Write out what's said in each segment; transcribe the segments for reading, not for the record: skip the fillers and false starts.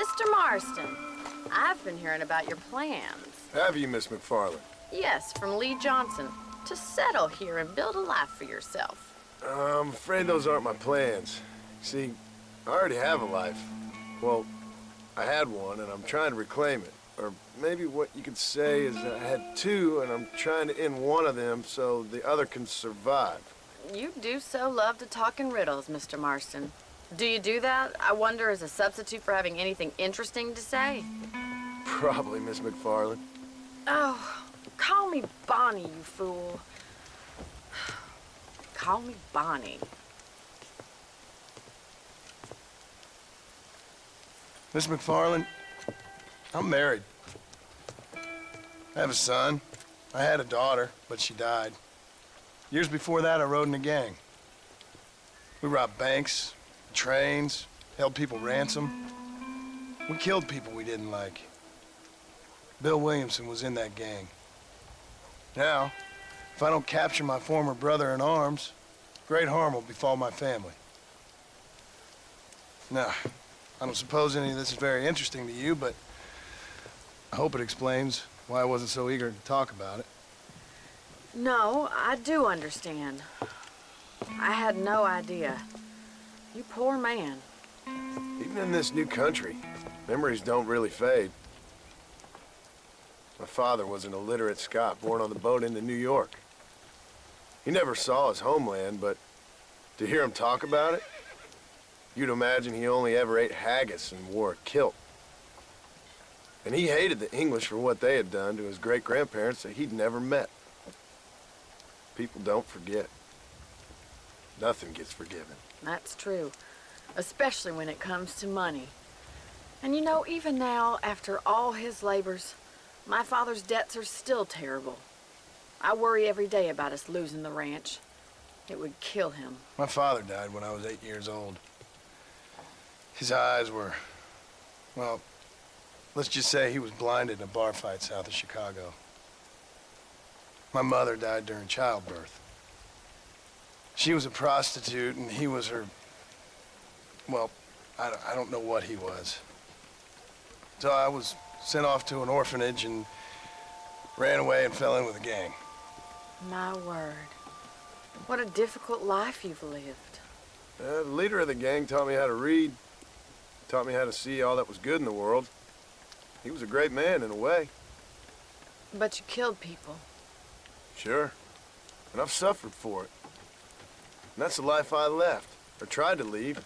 Mr. Marston, I've been hearing about your plans. Have you, Miss McFarland? Yes, from Lee Johnson, to settle here and build a life for yourself. I'm afraid those aren't my plans. See, I already have a life. Well, I had one, and I'm trying to reclaim it. Or maybe what you could say is that I had two, and I'm trying to end one of them so the other can survive. You do so love to talk in riddles, Mr. Marston. Do you do that, I wonder, as a substitute for having anything interesting to say? Probably, Miss McFarland. Oh, call me Bonnie, you fool. Call me Bonnie. Miss McFarland, I'm married. I have a son. I had a daughter, but she died. Years before that, I rode in a gang. We robbed banks, trains, held people ransom. We killed people we didn't like. Bill Williamson was in that gang. Now, if I don't capture my former brother in arms, great harm will befall my family. Now, I don't suppose any of this is very interesting to you, but I hope it explains why I wasn't so eager to talk about it. No, I do understand. I had no idea. You poor man. Even in this new country, memories don't really fade. My father was an illiterate Scot born on the boat into New York. He never saw his homeland, but to hear him talk about it, you'd imagine he only ever ate haggis and wore a kilt. And he hated the English for what they had done to his great-grandparents that he'd never met. People don't forget. Nothing gets forgiven. That's true, especially when it comes to money. And you know, even now, after all his labors, my father's debts are still terrible. I worry every day about us losing the ranch. It would kill him. My father died when I was 8 years old. His eyes were, well, let's just say he was blinded in a bar fight south of Chicago. My mother died during childbirth. She was a prostitute, and he was her, well, I don't know what he was. So I was sent off to an orphanage and ran away and fell in with a gang. My word. What a difficult life you've lived. The leader of the gang taught me how to read, taught me how to see all that was good in the world. He was a great man in a way. But you killed people. Sure. And I've suffered for it. And that's the life I left, or tried to leave.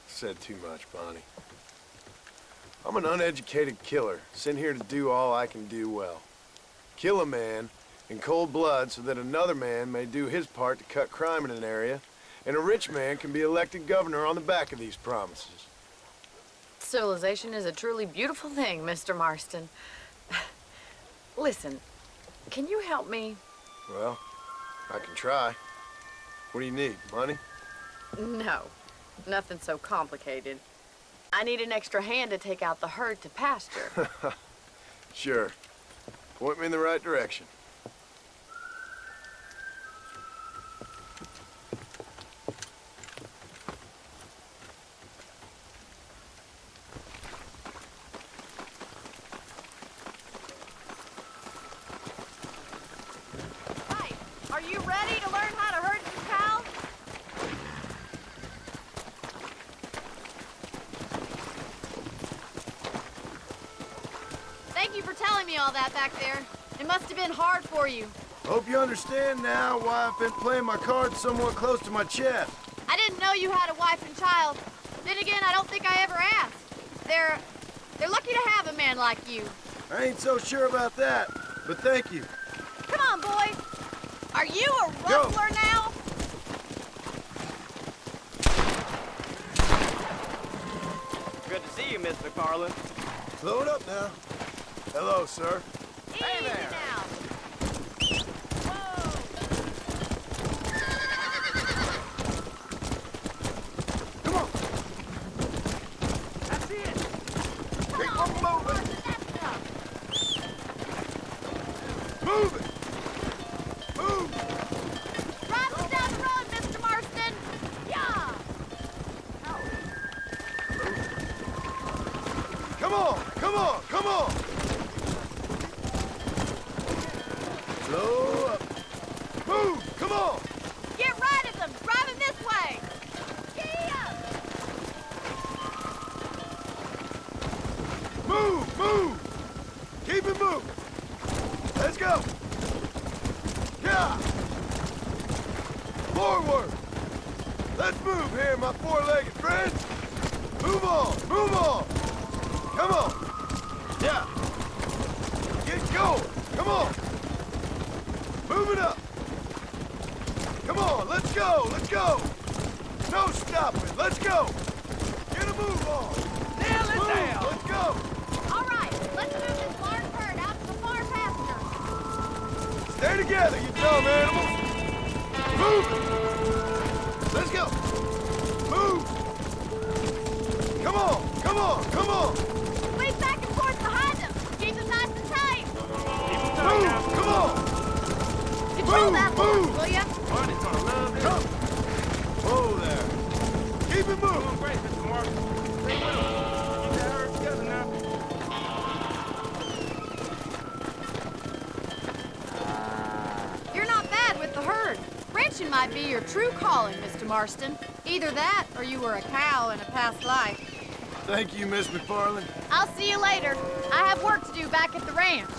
Said too much, Bonnie. I'm an uneducated killer, sent here to do all I can do well. Kill a man in cold blood so that another man may do his part to cut crime in an area, and a rich man can be elected governor on the back of these promises. Civilization is a truly beautiful thing, Mr. Marston. Listen, can you help me? Well, I can try. What do you need, money? No, nothing so complicated. I need an extra hand to take out the herd to pasture. Sure. Point me in the right direction. Right. Are you ready to learn how to herd some cows? Thank you for telling me all that back there. It must have been hard for you. Hope you understand now why I've been playing my cards somewhat close to my chest. I didn't know you had a wife and child. Then again, I don't think I ever asked. They're lucky to have a man like you. I ain't so sure about that, but thank you. Come on, boy. Are you a Go. rustler now? Good to see you, Miss McFarland. Slow it up now. Hello, sir. Easy now. Come on. That's it. Keep on moving. That's enough. Move it. Move. Drive us down the road, Mr. Marston. Yeah. go! Yeah! Forward! Let's move here, my four-legged friends! Move on! Move on! Come on! Yeah! Get going! Come on! Move it up! Come on, let's go! Let's go! No stopping! Let's go! Get a move on! Nail it down! Let's go! All right, let's move this large herd out to the far pasture. Stay together, you dumb animals! Move it! Let's go! Move! Come on! Come on! Come on! Squeeze back and forth behind them. Keep them nice and tight. Move! Come on! Control that horse, move. will ya? Barney's gonna love this. Come! Whoa there! Keep it Doing moving! great, Mr. Mark. Stay with him. Keep that herd together now. You're not bad with the herd. Ranching might be your true calling, Mr. Marston. Either that, or you were a cow in a past life. Thank you, Miss McFarland. I'll see you later. I have work to do back at the ranch.